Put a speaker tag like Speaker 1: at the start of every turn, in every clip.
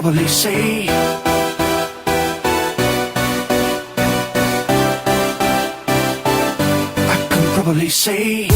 Speaker 1: probably say I can probably say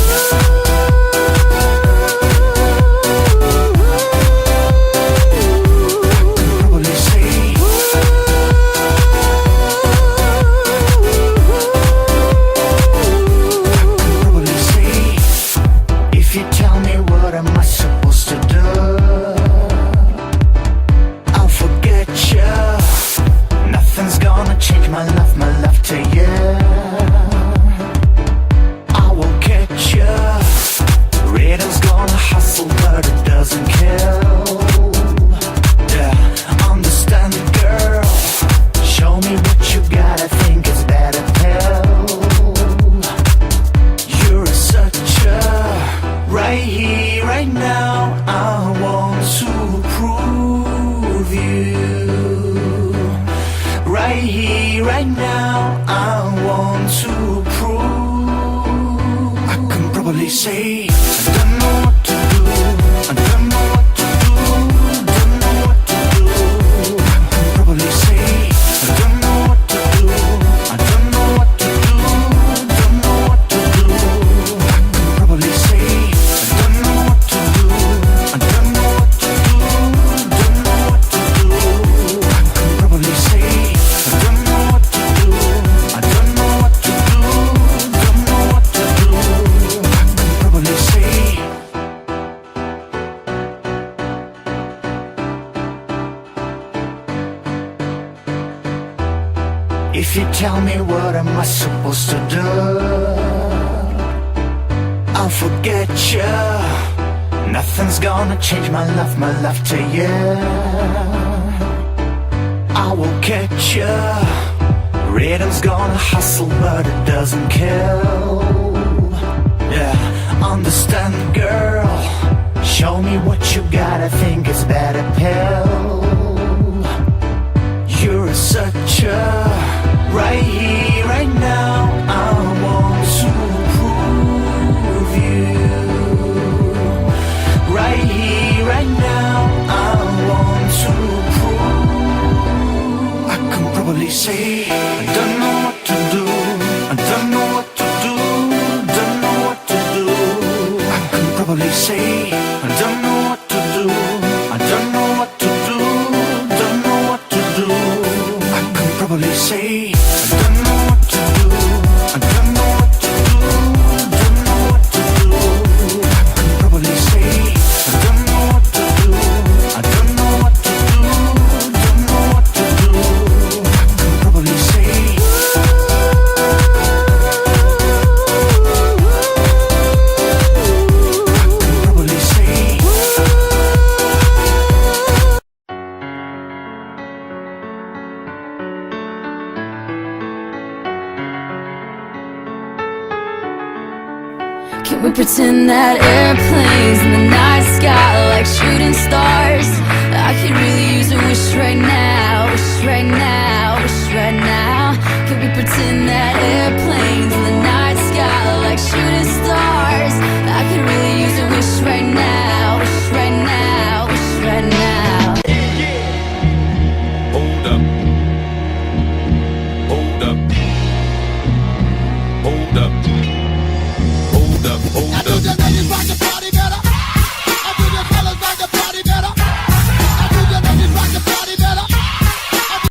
Speaker 1: say I don't know what to do, I don't know what to do, don't know what to do. I can probably say I don't know what to do, I don't know what to do, don't know what to do. I can probably say I don't know what to do, I don't know what to do, don't know what to do. I can probably say I don't know what to do, I don't know what to do, don't know what to do. Probably say if you tell me what am I supposed to do, I'll forget you. Nothing's gonna change my love to you. I will catch you. Rhythm's gonna hustle but it doesn't kill. Yeah, understand, girl. Show me what you got, I think it's better pill. You're such a right here, right now. I want to prove you. Right here, right now. I want to prove. I can probably say I don't know what to do, I don't know what to do, don't know what to do. I can probably say I don't know what to do, I don't know what to do, don't know what to do. I can probably say I don't know what to do, I don't know what to do, don't know what to do. I can probably say I don't know what to do, I don't know what to do, don't know what to do. I can probably say
Speaker 2: Can we pretend that airplanes in the night sky are like shooting stars? I could really use a wish right now, wish right now, wish right now. Can we pretend that airplanes